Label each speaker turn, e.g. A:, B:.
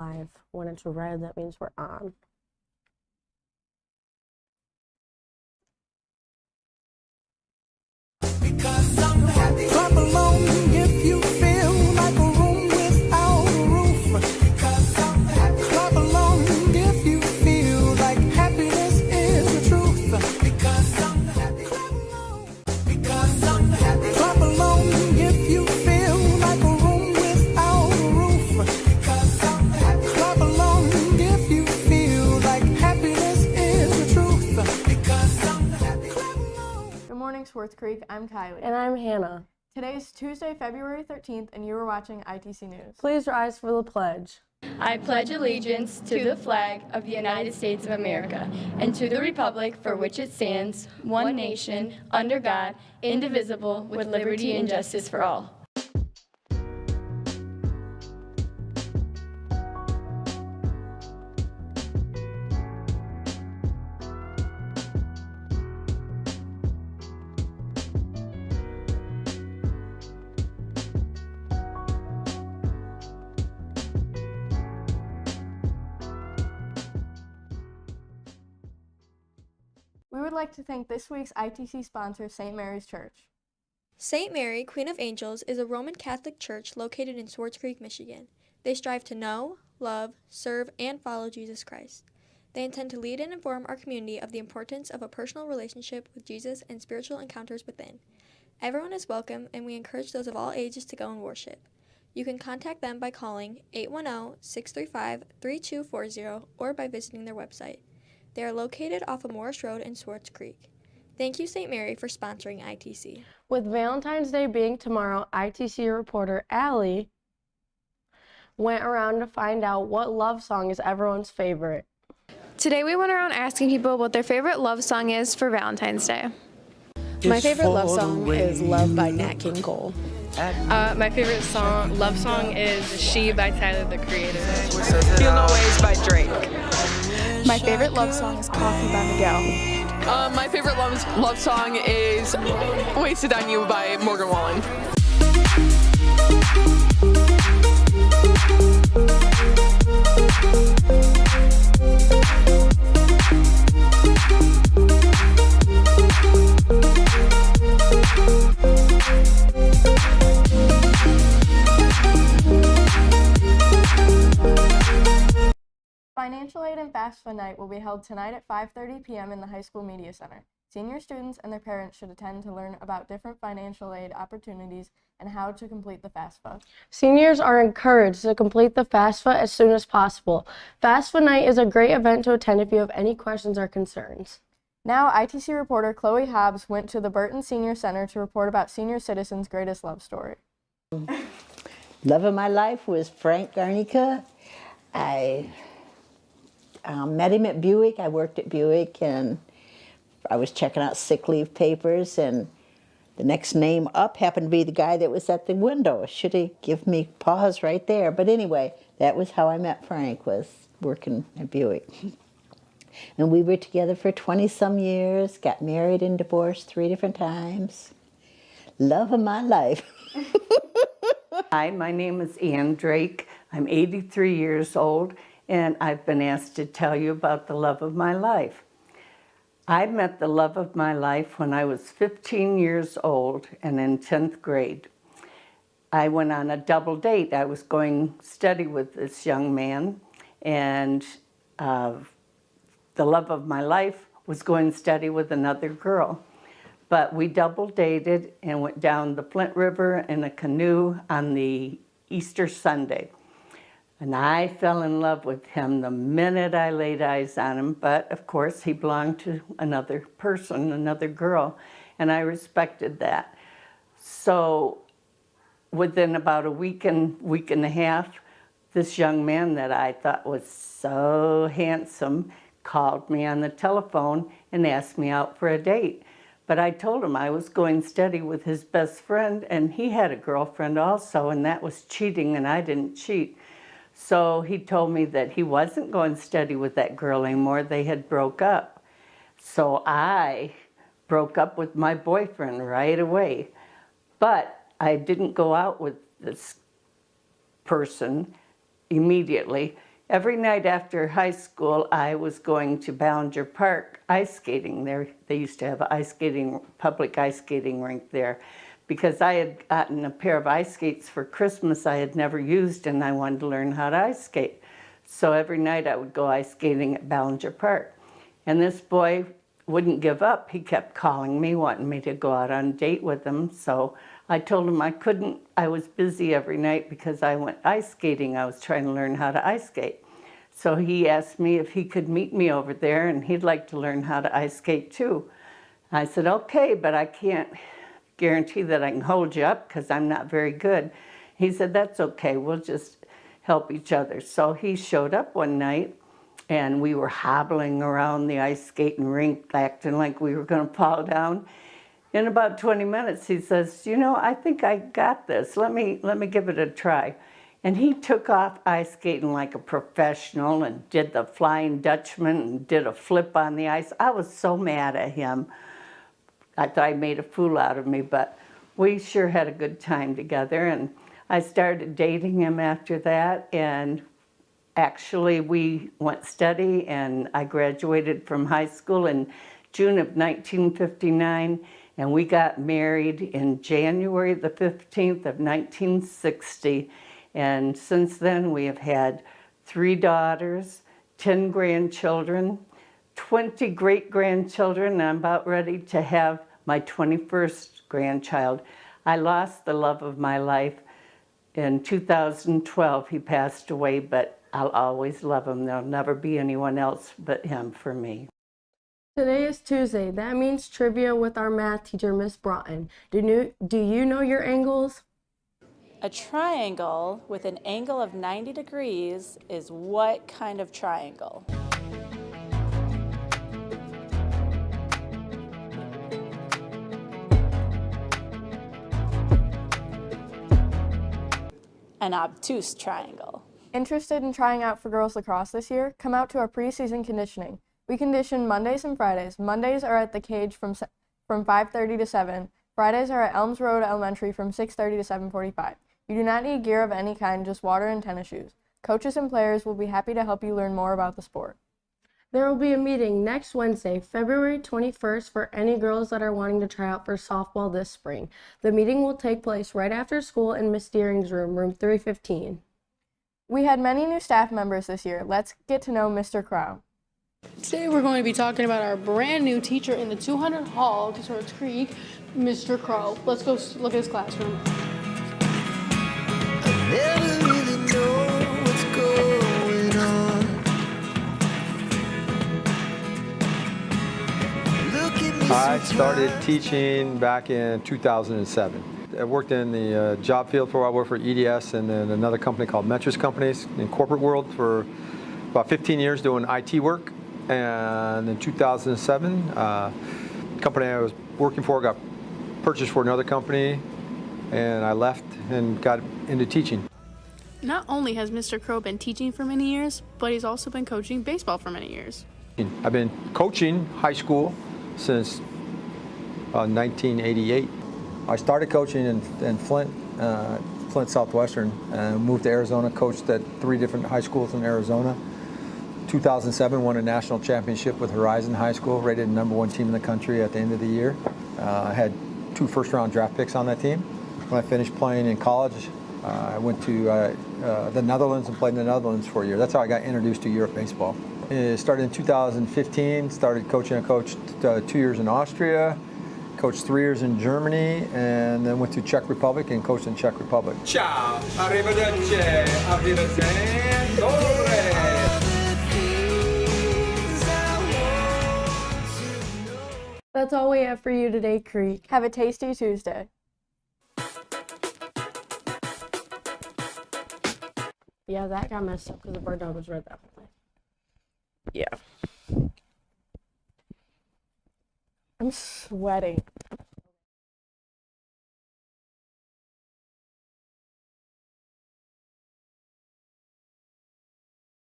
A: Live. When it's red, that means we're on.
B: Clap along if you feel like a room without a roof. Clap along if you feel like happiness is the truth. Clap along if you feel like a room without a roof. Clap along if you feel like happiness is the truth.
C: Good morning, Swartz Creek. I'm Kylie.
A: And I'm Hannah.
C: Today is Tuesday, February 13th, and you are watching ITC News.
A: Please rise for the pledge.
D: I pledge allegiance to the flag of the United States of America and to the republic for which it stands, one nation, under God, indivisible, with liberty and justice for all.
C: We would like to thank this week's ITC sponsor, St. Mary's Church.
E: St. Mary, Queen of Angels, is a Roman Catholic church located in Swartz Creek, Michigan. They strive to know, love, serve, and follow Jesus Christ. They intend to lead and inform our community of the importance of a personal relationship with Jesus and spiritual encounters within. Everyone is welcome, and we encourage those of all ages to go and worship. You can contact them by calling 810-635-3240 or by visiting their website. They are located off of Morris Road in Swartz Creek. Thank you, St. Mary, for sponsoring ITC.
A: With Valentine's Day being tomorrow, ITC reporter Allie went around to find out what love song is everyone's favorite.
F: Today we went around asking people what their favorite love song is for Valentine's Day.
G: My favorite love song is Love by Nat King Cole.
H: My favorite love song is She by Tyler, the Creator.
I: Feel No Ways by Drake.
J: My favorite love song is Coffee by Miguel.
I: My favorite love song is Wasted on You by Morgan Wallen.
C: Financial Aid and FAFSA Night will be held tonight at 5:30 p.m. in the High School Media Center. Senior students and their parents should attend to learn about different financial aid opportunities and how to complete the FAFSA.
A: Seniors are encouraged to complete the FAFSA as soon as possible. FAFSA Night is a great event to attend if you have any questions or concerns.
C: Now, ITC reporter Chloe Hobbs went to the Burton Senior Center to report about senior citizens' greatest love story.
K: Love of my life was Frank Garnica. I met him at Buick. I worked at Buick, and I was checking out sick leave papers, and the next name up happened to be the guy that was at the window. Should have given me pause right there. But anyway, that was how I met Frank, was working at Buick. And we were together for 20-some years, got married and divorced 3 different times. Love of my life.
L: Hi, my name is Ann Drake. I'm 83 years old, and I've been asked to tell you about the love of my life. I met the love of my life when I was 15 years old and in 10th grade. I went on a double date. I was going steady with this young man, and the love of my life was going steady with another girl. But we double dated and went down the Flint River in a canoe on the Easter Sunday. And I fell in love with him the minute I laid eyes on him, but of course he belonged to another person, another girl, and I respected that. So within about a week and a half, this young man that I thought was so handsome called me on the telephone and asked me out for a date. But I told him I was going steady with his best friend, and he had a girlfriend also, and that was cheating, and I didn't cheat. So he told me that he wasn't going steady with that girl anymore. They had broke up. So I broke up with my boyfriend right away. But I didn't go out with this person immediately. Every night after high school, I was going to Ballinger Park ice skating there. They used to have a public ice skating rink there. Because I had gotten a pair of ice skates for Christmas I had never used, and I wanted to learn how to ice skate. So every night I would go ice skating at Ballinger Park. And this boy wouldn't give up. He kept calling me, wanting me to go out on a date with him. So I told him I couldn't. I was busy every night because I went ice skating. I was trying to learn how to ice skate. So he asked me if he could meet me over there, and he'd like to learn how to ice skate too. I said, okay, but I can't guarantee that I can hold you up because I'm not very good. He said, that's okay, we'll just help each other. So he showed up one night, and we were hobbling around the ice skating rink, acting like we were going to fall down. In about 20 minutes, he says, you know, I think I got this. Let me give it a try. And he took off ice skating like a professional and did the Flying Dutchman and did a flip on the ice. I was so mad at him. I thought I made a fool out of me, but we sure had a good time together. And I started dating him after that, and actually we went steady, and I graduated from high school in June of 1959, and we got married in January the 15th of 1960. And since then we have had 3 daughters, 10 grandchildren, 20 great-grandchildren, and I'm about ready to have my 21st grandchild. I lost the love of my life in 2012. He passed away, but I'll always love him. There'll never be anyone else but him for me.
A: Today is Tuesday. That means trivia with our math teacher, Miss Broughton. Do you know your angles?
M: A triangle with an angle of 90 degrees is what kind of triangle? An obtuse triangle.
C: Interested in trying out for girls lacrosse this year? Come out to our preseason conditioning. We condition Mondays and Fridays. Mondays are at the cage from 5:30 to 7. Fridays are at Elms Road Elementary from 6:30 to 7:45. You do not need gear of any kind, just water and tennis shoes. Coaches and players will be happy to help you learn more about the sport.
A: There will be a meeting next Wednesday, February 21st, for any girls that are wanting to try out for softball this spring. The meeting will take place right after school in Miss Deering's room, room 315.
C: We had many new staff members this year. Let's get to know Mr. Crow.
N: Today we're going to be talking about our brand new teacher in the 200 Hall to Swords Creek, Mr. Crow. Let's go look at his classroom.
B: Never really know what's going on.
O: I started teaching back in 2007. I worked in the job field for a while. I worked for EDS and then another company called Metris Companies in corporate world for about 15 years doing IT work. And in 2007, the company I was working for got purchased for another company, and I left and got into teaching.
N: Not only has Mr. Crow been teaching for many years, but he's also been coaching baseball for many years.
O: I've been coaching high school since 1988. I started coaching in Flint, Flint Southwestern, and moved to Arizona, coached at 3 different high schools in Arizona. 2007, won a national championship with Horizon High School, rated the #1 team in the country at the end of the year. I had 2 first-round draft picks on that team. When I finished playing in college, I went to the Netherlands and played in the Netherlands for a year. That's how I got introduced to Europe baseball. It started in 2015, started coaching. I coached 2 years in Austria, coached 3 years in Germany, and then went to Czech Republic and coached in Czech Republic.
P: Ciao, arrivederci, auf Wiedersehen, dobre.
A: That's all we have for you today, Creek.
C: Have a tasty Tuesday.
A: Yeah, that got messed up because the bird dog was right that way. Yeah.
C: I'm sweating.